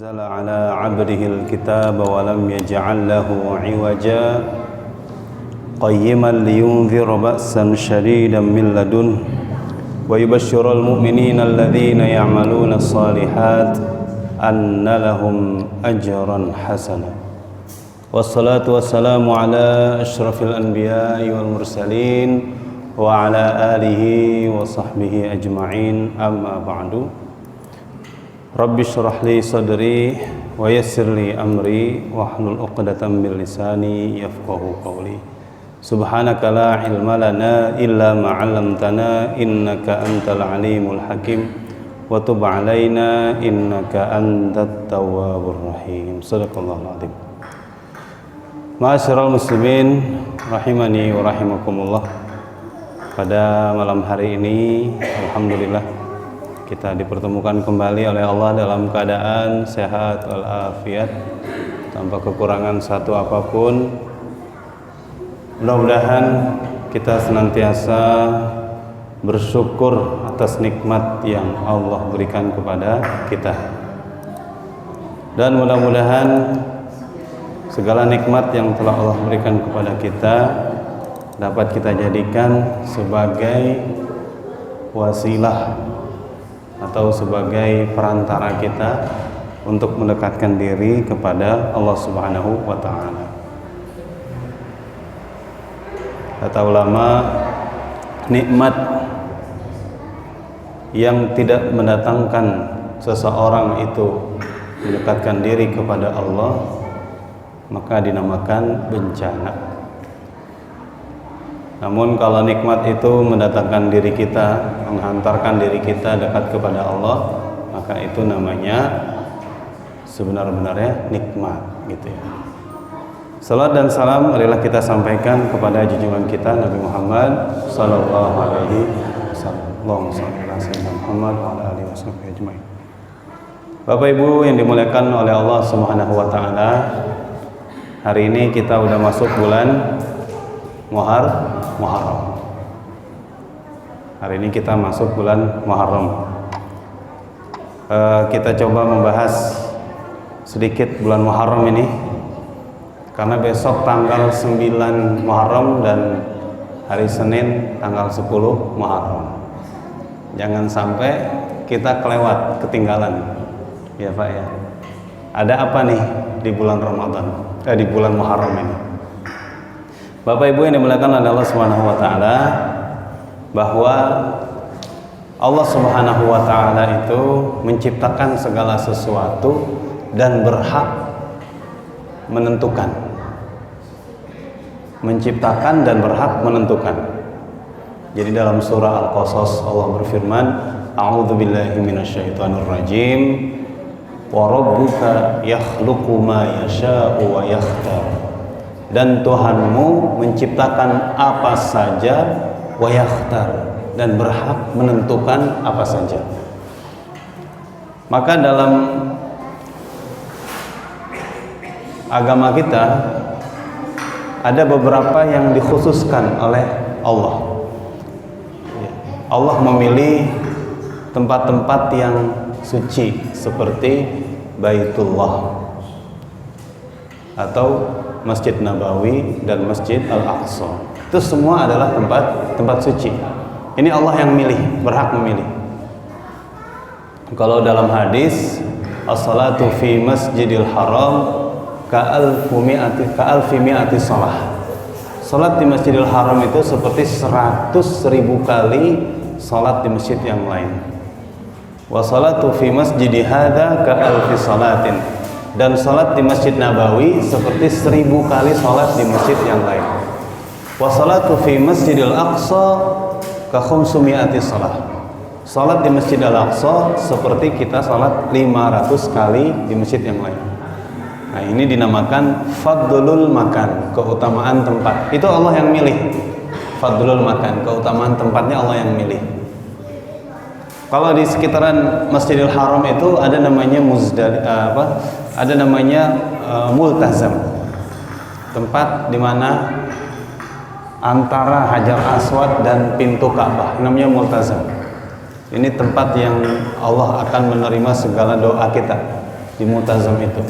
أنزل على عبده الكتاب ولم يجعل له عوجا قيما لينذر بأسا شديدا من لدنه ويبشر المؤمنين الذين يعملون الصالحات أن لهم أجرا حسنا والصلاة والسلام على أشرف الأنبياء والمرسلين وعلى آله وصحبه أجمعين أما بعد Rabbi syrah li sadri wa yassir li amri wahlul 'uqdatam min lisani yafqahu qawli. Subhanaka la ilma lana illa ma 'allamtana innaka antal alimul hakim wa tub 'alaina innaka antat tawwabur rahim. Shadaqallahul azim. Ma'asyiral muslimin rahimani wa rahimakumullah. Pada malam hari ini alhamdulillah kita dipertemukan kembali oleh Allah dalam keadaan sehat walafiat tanpa kekurangan satu apapun. Mudah-mudahan kita senantiasa bersyukur atas nikmat yang Allah berikan kepada kita, dan mudah-mudahan segala nikmat yang telah Allah berikan kepada kita dapat kita jadikan sebagai wasilah atau sebagai perantara kita untuk mendekatkan diri kepada Allah Subhanahu wa ta'ala. Kata ulama, nikmat yang tidak mendatangkan seseorang itu mendekatkan diri kepada Allah maka dinamakan bencana. Namun kalau nikmat itu mendatangkan diri kita, menghantarkan diri kita dekat kepada Allah, maka itu namanya sebenar-benarnya nikmat, gitu ya. Salat dan salam marilah kita sampaikan kepada junjungan kita Nabi Muhammad sallallahu alaihi wasallam. Allahumma shalli ala sayyidina Muhammad wa ala alihi wasallam. Bapak Ibu yang dimuliakan oleh Allah Subhanahu wa taala, hari ini kita udah masuk bulan Muharram. Hari ini kita masuk bulan Muharram. Kita coba membahas sedikit bulan Muharram ini, karena besok tanggal 9 Muharram dan hari Senin tanggal 10 Muharram. Jangan sampai kita kelewat, ketinggalan. Ya Pak ya. Ada apa nih di bulan Ramadan? Di bulan Muharram ini? Bapak Ibu yang dimuliakan oleh Allah Subhanahu wa taala, bahwa Allah Subhanahu wa taala itu menciptakan segala sesuatu dan berhak menentukan. Menciptakan dan berhak menentukan. Jadi dalam surah Al-Qasas Allah berfirman, A'udzubillahi minasyaitonir rajim. Wa rabbuka yakhluqu ma yasha'u wa yakhtar. Dan Tuhanmu menciptakan apa saja, wa yakhtar, dan berhak menentukan apa saja. Maka dalam agama kita ada beberapa yang dikhususkan oleh Allah. Allah memilih tempat-tempat yang suci seperti Baitullah atau Masjid Nabawi dan Masjid Al-Aqsa. Itu semua adalah tempat suci. Ini Allah yang milih, berhak memilih. Kalau dalam hadis, as-salatu fi Masjidil Haram ka'alfi mi'ati shalah. Salat di Masjidil Haram itu seperti 100.000 kali salat di masjid yang lain. Wa salatu fi masjidi hadza ka'alfi salatin. Dan salat di Masjid Nabawi seperti 1000 kali salat di masjid yang lain. Wa salatu fi Masjidil Aqsa ka khumsumi'ati salah. Salat di Masjid Al-Aqsa seperti kita salat 500 kali di masjid yang lain. Nah, ini dinamakan fadlul makan, keutamaan tempat. Itu Allah yang milih. Fadlul makan, keutamaan tempatnya Allah yang milih. Kalau di sekitaran Masjidil Haram itu ada namanya multazam, tempat di mana antara Hajar Aswad dan pintu Ka'bah, namanya multazam. Ini tempat yang Allah akan menerima segala doa kita. di Mu'tazam itu.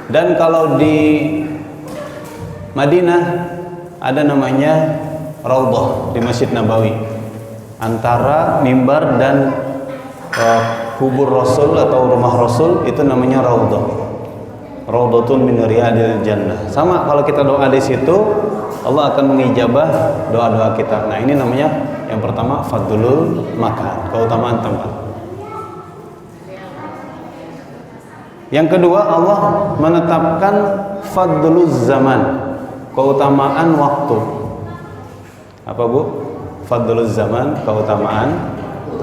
Dan kalau di Madinah ada namanya Raudhah di Masjid Nabawi, antara mimbar dan kubur Rasul atau rumah Rasul itu namanya Raudhah. Raudhatun min riyadil jannah. Sama kalau kita doa di situ, Allah akan mengijabah doa-doa kita. Nah, ini namanya yang pertama fadlul makan, keutamaan tempat. Yang kedua, Allah menetapkan fadluz zaman, keutamaan waktu. Apa Bu? Fadluz zaman, keutamaan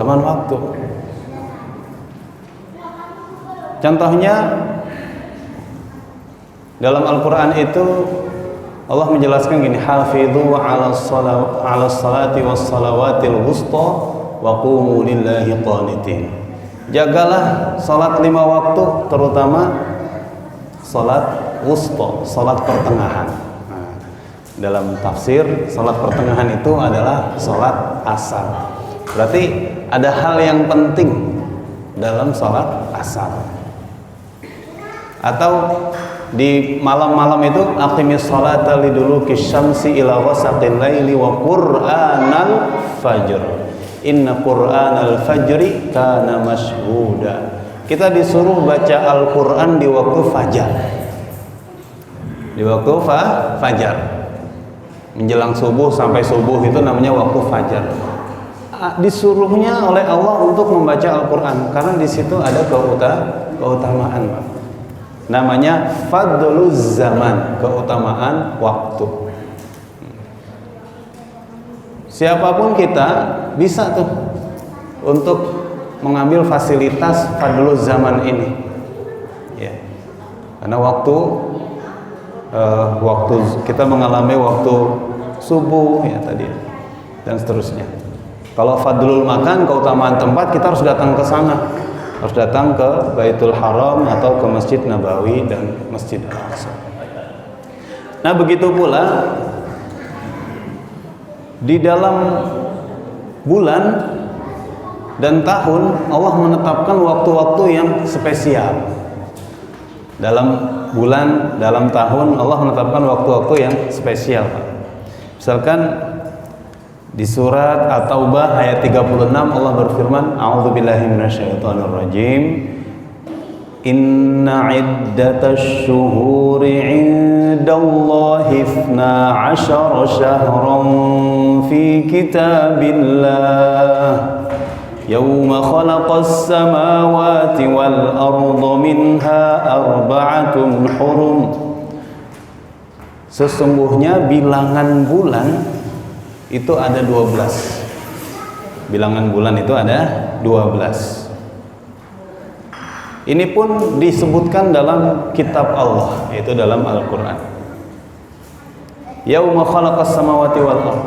waktu. Contohnya dalam Al-Quran itu Allah menjelaskan gini, hafidhu ala salati was salawatil wusta wa qumu lillahi qanitin. Jagalah salat 5 waktu, terutama salat wusta, salat pertengahan. Nah, dalam tafsir salat pertengahan itu adalah salat asar. Berarti ada hal yang penting dalam salat asar. Atau di malam-malam itu aqimis sholata liduluki syamsi ila ghasaqil laili wa qur'anal fajr inna qur'anal fajri kana mashhuda. Kita disuruh baca Al-Quran di waktu fajar, di waktu fajar menjelang subuh sampai subuh, itu namanya waktu fajar. Disuruhnya oleh Allah untuk membaca Al-Quran karena di situ ada keutamaan, Pak. Namanya fadluz zaman, keutamaan waktu. Siapapun kita bisa tuh untuk mengambil fasilitas fadluz zaman ini, ya. Karena waktu kita mengalami waktu subuh ya tadi dan seterusnya. Kalau fadlul makan, keutamaan tempat, kita harus datang ke sana. Harus datang ke Baitul Haram atau ke Masjid Nabawi dan Masjid Al-Aqsa. Nah, begitu pula di dalam bulan dan tahun Allah menetapkan waktu-waktu yang spesial. Dalam bulan, dalam tahun Allah menetapkan waktu-waktu yang spesial. Misalkan di surat At-Taubah ayat 36 Allah berfirman, a'udzubillahi minasyaitonirrajim, inna iddatash syuhuri 'indallahi 12 syahran fi kitabillah yawma khalaqas samawati wal arda minha arba'atun hurum. Sesungguhnya bilangan bulan itu ada 12. Bilangan bulan itu ada 12. Ini pun disebutkan dalam kitab Allah, yaitu dalam Al-Quran. Yauma khalaqas samawati wal ardh,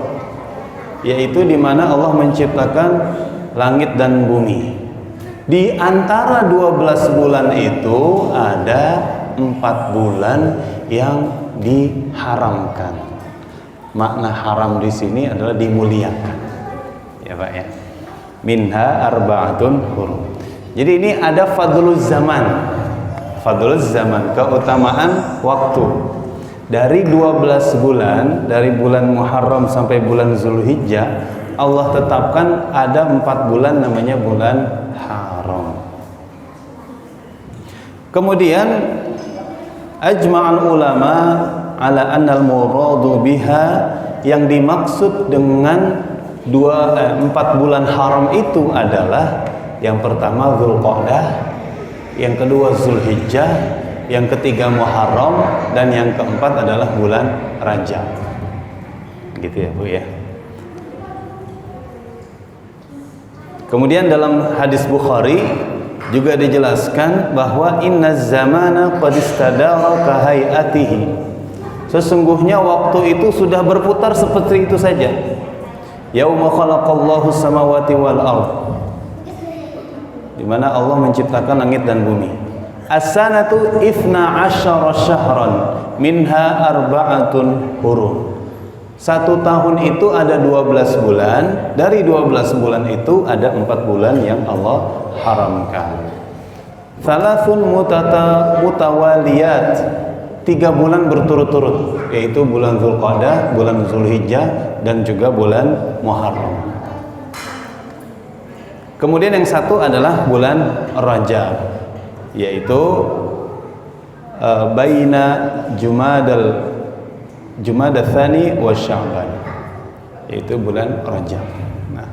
yaitu di mana Allah menciptakan langit dan bumi. Di antara 12 bulan itu ada 4 bulan yang diharamkan. Makna haram di sini adalah dimuliakan, ya Pak ya. Minha arba'atun hurum. Jadi ini ada fadluz zaman, keutamaan waktu. Dari 12 bulan, dari bulan Muharram sampai bulan Zulhijjah, Allah tetapkan ada 4 bulan namanya bulan haram. Kemudian ajma'al ulama ala annal muradu biha, yang dimaksud dengan 4 bulan haram itu adalah yang pertama Dzulqa'dah, yang kedua Zulhijjah, yang ketiga Muharram, dan yang keempat adalah bulan Rajab. Gitu ya Bu ya. Kemudian dalam hadis Bukhari juga dijelaskan bahwa inna zamana qad istadara ka hayatihi. Sesungguhnya waktu itu sudah berputar seperti itu saja. Yauma khalaqallahu samawati wal ardh, di mana Allah menciptakan langit dan bumi. As-sanatu 12 syahran minha arba'atun hurum. 1 tahun itu ada 12 bulan. Dari 12 bulan itu ada 4 bulan yang Allah haramkan. Thalathun mutawaliyat, 3 bulan berturut-turut, yaitu bulan Dzulqa'dah, bulan Dzulhijjah, dan juga bulan Muharram. Kemudian yang satu adalah bulan Rajab, yaitu baina Jumada Tsani wa Sya'ban, yaitu bulan Rajab. Nah,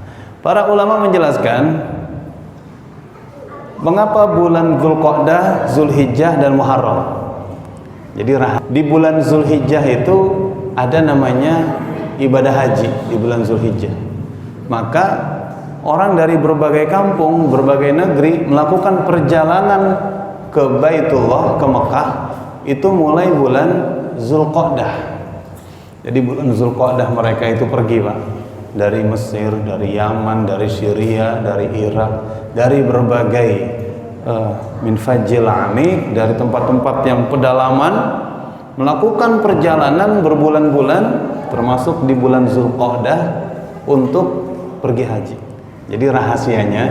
para ulama menjelaskan mengapa bulan Dzulqa'dah, Dzulhijjah, dan Muharram. Jadi di bulan Dzulhijjah itu ada namanya ibadah haji di bulan Dzulhijjah. Maka orang dari berbagai kampung, berbagai negeri melakukan perjalanan ke Baitullah, ke Mekah, itu mulai bulan Dzulqa'dah. Jadi bulan Dzulqa'dah mereka itu pergi, Pak, dari Mesir, dari Yaman, dari Syria, dari Irak, dari berbagai min fajjil amik, dari tempat-tempat yang pedalaman, melakukan perjalanan berbulan-bulan, termasuk di bulan Dzulqa'dah, untuk pergi haji. Jadi rahasianya